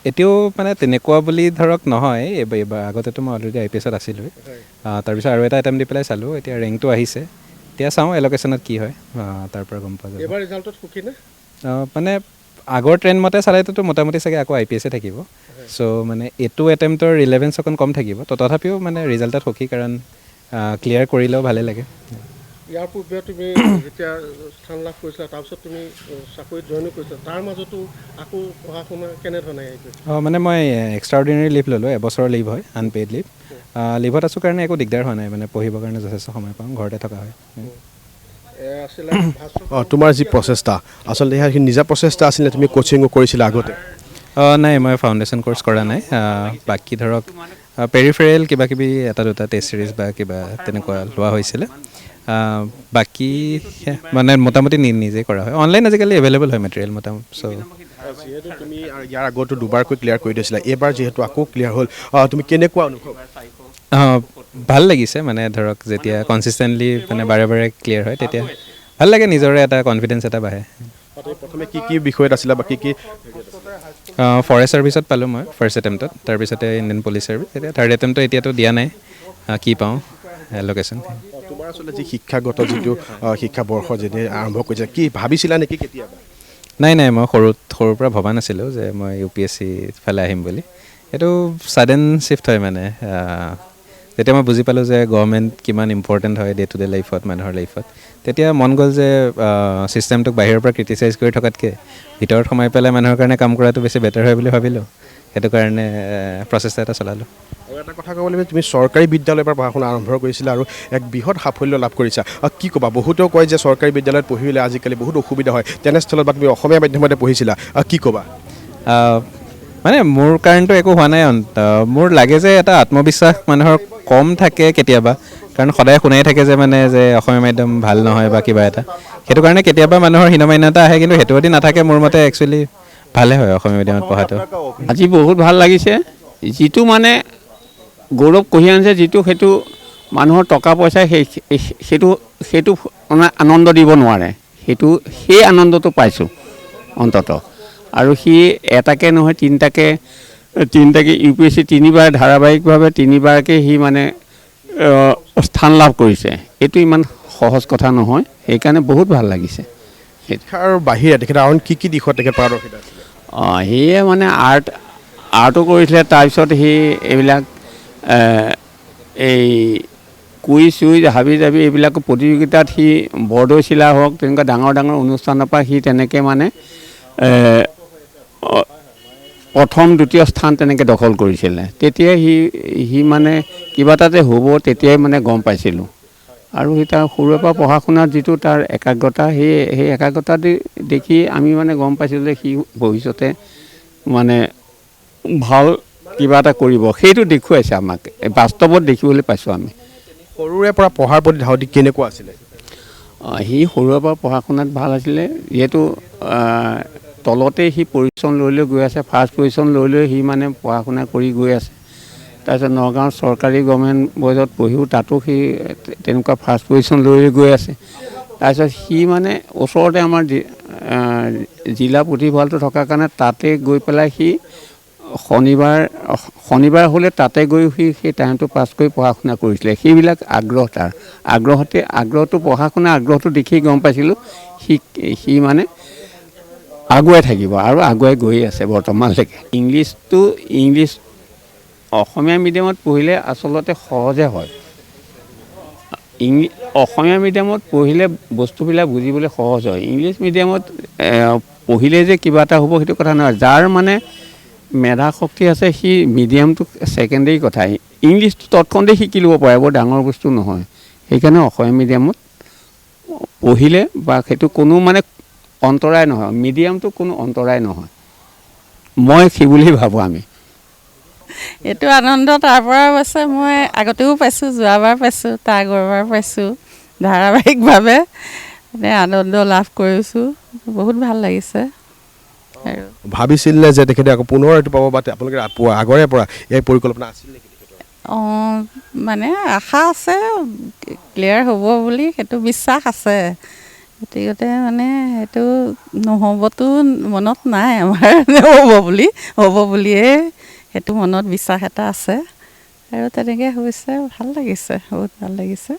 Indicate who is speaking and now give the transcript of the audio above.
Speaker 1: এতিয়াও মানে তেনেকুৱা বুলি ধৰক নহয়, এইবাৰ আগতেতো মই অলৰেডি IPSত আছিলোঁ, তাৰপিছত আৰু এটা এটেম্প দি পেলাই চালোঁ, এতিয়া ৰেংকটো আহিছে, এতিয়া চাওঁ এল'কেশ্যনত কি হয়, তাৰ পৰা গম পোৱা যাব।
Speaker 2: এইবাৰ ৰিজাল্টত সুখী নে?
Speaker 1: মানে আগৰ ট্ৰেণ্ড মতে চালেতো মোটামুটি চাগে আকৌ IPSে থাকিব, চ' মানে এইটো এটেম্পটৰ ৰিলেভেঞ্চ অকণ কম থাকিব, তো তথাপিও মানে ৰিজাল্টত সুখী, কাৰণ ক্লিয়াৰ কৰিলেও ভালে লাগে।
Speaker 2: ইয়াৰ পূৰ্বে তুমি যেতিয়া স্থান লাভ কৰিছিলা, তাৰপিছত তুমি চাকৰিত জইনো কৰিছিলা, তাৰ মাজতো আকৌ পঢ়া শুনা কেনেধৰণে আহিছে?
Speaker 1: মানে মই এক্সট্ৰা অৰ্ডিনেৰী লিভ ল'লোঁ, এবছৰৰ লিভ হয়, আনপেইড লিভ। লিভত আছোঁ কাৰণে একো দিগদাৰ হোৱা নাই, মানে পঢ়িবৰ কাৰণে যথেষ্ট সময় পাওঁ, ঘৰতে থকা হয়।
Speaker 2: তোমাৰ যি প্ৰচেষ্টা, আচলতে সেইখিনি নিজা প্ৰচেষ্টা আছিলে, তুমি কোচিঙো কৰিছিলা আগতে?
Speaker 1: নাই, মই ফাউণ্ডেশ্যন ক'ৰ্চ কৰা নাই, বাকী ধৰক পেৰিফেৰেল কিবাকিবি এটা দুটা টেষ্ট চিৰিজ বা কিবা তেনেকুৱা লোৱা হৈছিলে, বাকী মানে মোটামুটি নিজেই কৰা হয়, অনলাইন আজিকালি এভেইলেবল হয় মেটেৰিয়েল মোটামুটি। চ'
Speaker 2: যিহেতু তুমি ইয়াৰ আগতো দুবাৰকৈ ক্লিয়াৰ কৰি দিছিলা, এইবাৰ যিহেতু আকৌ ক্লিয়াৰ হ'ল, তুমি কেনেকুৱা অনুভৱ?
Speaker 1: ভাল লাগিছে, মানে ধৰক যেতিয়া কনচিষ্টেণ্টলি মানে বাৰে বাৰে ক্লিয়াৰ হয়, তেতিয়া ভাল লাগে, নিজৰে এটা কনফিডেঞ্চ এটা বাঢ়ে।
Speaker 2: প্ৰথমে কি বিষয়ত আছিলে বা কি
Speaker 1: ফৰেষ্ট ছাৰ্ভিচত পালোঁ মই ফাৰ্ষ্ট এটেম্পটত, তাৰপিছতে ইণ্ডিয়ান পুলিচ ছাৰ্ভিচ, এতিয়া থাৰ্ড এটেম্পটো এতিয়াতো দিয়া নাই, কি পাওঁ এল'কেশ্যন।
Speaker 2: তোমাৰ আচলতে যি শিক্ষাগত যিটো শিক্ষাবৰ্ষ যেনে আৰম্ভ কৰিছে, কি ভাবিছিলা নেকি কেতিয়াবা?
Speaker 1: নাই, মই সৰুৰ পৰা ভবা নাছিলোঁ যে মই UPSC ফালে আহিম বুলি, এইটো ছাডেন শ্বিফ্ট হয়, মানে যেতিয়া মই বুজি পালোঁ যে গভৰ্ণমেণ্ট কিমান ইম্পৰ্টেণ্ট হয় ডে টু ডে লাইফত, মানুহৰ লাইফত, তেতিয়া মন গ'ল যে ছিষ্টেমটোক বাহিৰৰ পৰা ক্ৰিটিচাইজ কৰি থকাতকৈ ভিতৰত সোমাই পেলাই মানুহৰ কাৰণে কাম কৰাটো বেছি বেটাৰ হয় বুলি ভাবিলোঁ, সেইটো কাৰণে প্ৰচেষ্টা এটা চলালোঁ।
Speaker 2: আৰু এটা কথা ক'ব লাগিব, তুমি চৰকাৰী বিদ্যালয়ৰ পৰা পঢ়া শুনা আৰম্ভ কৰিছিলা আৰু এক বৃহৎ সাফল্য লাভ কৰিছা, কি ক'বা? বহুতেও কয় যে চৰকাৰী বিদ্যালয়ত পঢ়িলে আজিকালি বহুত অসুবিধা হয়, তেনেস্থলত বা তুমি অসমীয়া মাধ্যমতে পঢ়িছিলা, কি ক'বা?
Speaker 1: মানে মোৰ কাৰণেতো একো হোৱা নাই, মোৰ লাগে যে এটা আত্মবিশ্বাস মানুহৰ কম থাকে কেতিয়াবা, কাৰণ সদায় শুনাই থাকে যে মানে যে অসমীয়া মাধ্যম ভাল নহয় বা কিবা এটা, সেইটো কাৰণে কেতিয়াবা মানুহৰ হীনমন্যতা আহে, কিন্তু সেইটো যদি নাথাকে মোৰ মতে একচুৱেলি ভালে হয় অসমীয়া মিডিয়ামত পঢ়াটো।
Speaker 3: আজি বহুত ভাল লাগিছে, যিটো মানে গৌৰৱ কঢ়িয়াই আনিছে, সেইটো মানুহৰ টকা পইচাই সেইটো মানে আনন্দ দিব নোৱাৰে, সেই আনন্দটো পাইছোঁ অন্ততঃ। আৰু সি এটাকে নহয় তিনিটাকে UPSC 3বাৰ ধাৰাবাহিকভাৱে 3বাৰকে সি মানে স্থান লাভ কৰিছে, এইটো ইমান সহজ কথা নহয়, সেইকাৰণে বহুত ভাল লাগিছে।
Speaker 2: শিক্ষাৰ বাহিৰে তেখেতে আৰু কি দিশত তেখেত পাৰদৰ্শিতা আছিলে?
Speaker 3: সিয়ে মানে আৰ্টো কৰিছিলে, তাৰপিছত সি এইবিলাক এই কুইজ হাবি জাবি এইবিলাক প্ৰতিযোগিতাত সি বৰদৈচিলা হওক, তেনেকুৱা ডাঙৰ অনুষ্ঠানৰ পৰা সি তেনেকৈ মানে প্ৰথম দ্বিতীয় স্থান তেনেকৈ দখল কৰিছিলে, তেতিয়াই সি মানে কিবা এটাতে হ'ব তেতিয়াই মানে গম পাইছিলোঁ। আৰু সি তাৰ সৰুৰে পৰা পঢ়া শুনাত যিটো তাৰ একাগ্ৰতা, সেই একাগ্ৰতা দেখি আমি মানে গম পাইছিলোঁ যে সি ভৱিষ্যতে মানে ভাল কিবা এটা কৰিব, সেইটো দেখুৱাইছে আমাক, বাস্তৱত দেখিবলৈ পাইছোঁ আমি।
Speaker 2: সৰুৰে পৰা পঢ়াৰ প্ৰতি ধাউতি কেনেকুৱা আছিলে?
Speaker 3: সি সৰুৰে পৰা পঢ়া শুনাত ভাল আছিলে, যিহেতু তলতে সি পজিশ্যন লৈ গৈ আছে, ফাৰ্ষ্ট পজিশ্যন লৈ সি মানে পঢ়া শুনা কৰি গৈ আছে। তাৰপিছত নগাঁও চৰকাৰী গভৰ্ণমেণ্ট বইজত পঢ়িও তাতো সি তেনেকুৱা ফাৰ্ষ্ট পজিশ্যন লৈ গৈ আছে। তাৰপিছত সি মানে ওচৰতে আমাৰ জিলা পুথিভঁৰালটো থকাৰ কাৰণে তাতে গৈ পেলাই সি শনিবাৰ হ'লে তাতে গৈ সি সেই টাইমটো পাছ কৰি পঢ়া শুনা কৰিছিলে, সেইবিলাক আগ্ৰহ তাৰ আগ্ৰহটো পঢ়া শুনা আগ্ৰহটো দেখি গম পাইছিলোঁ সি মানে আগুৱাই থাকিব, আৰু আগুৱাই গৈ আছে বৰ্তমানলৈকে। ইংলিছ অসমীয়া মিডিয়ামত পঢ়িলে আচলতে সহজে হয়, অসমীয়া মিডিয়ামত পঢ়িলে বস্তুবিলাক বুজিবলৈ সহজ হয়, ইংলিছ মিডিয়ামত পঢ়িলে যে কিবা এটা হ'ব সেইটো কথা নহয়। যাৰ মানে মেধা শক্তি আছে সি মিডিয়ামটো ছেকেণ্ডেৰী কথা, ইংলিছটো তৎক্ষণতে শিকি ল'ব পাৰে, বৰ ডাঙৰ বস্তু নহয়। সেইকাৰণে অসমীয়া মিডিয়ামত পঢ়িলে বা সেইটো কোনো মানে অন্তৰায় নহয়, মিডিয়ামটো কোনো অন্তৰায় নহয়, মই সেই বুলি ভাবোঁ। আমি
Speaker 4: এইটো আনন্দ তাৰ পৰা আছে, মই আগতেও পাইছোঁ, যোৱাবাৰ পাইছোঁ, তাৰ আগৰবাৰ পাইছোঁ, ধাৰাবাহিকভাৱে মানে আনন্দ লাভ কৰিছোঁ, বহুত ভাল লাগিছে। আৰু
Speaker 2: ভাবিছিলে যে তেখেতে আকৌ পুনৰ এইটো পাব বা আপোনালোকে আগৰে পৰা এই পৰিকল্পনা আছিল নেকি?
Speaker 4: মানে আশা আছে ক্লিয়াৰ হ'ব বুলি, সেইটো বিশ্বাস আছে, গতিকে মানে সেইটো নহ'বতো মনত নাই আমাৰ হ'ব বুলিয়ে সেইটো মনত বিশ্বাস এটা আছে আৰু তেনেকৈ হৈছে ভাল লাগিছে বহুত ভাল লাগিছে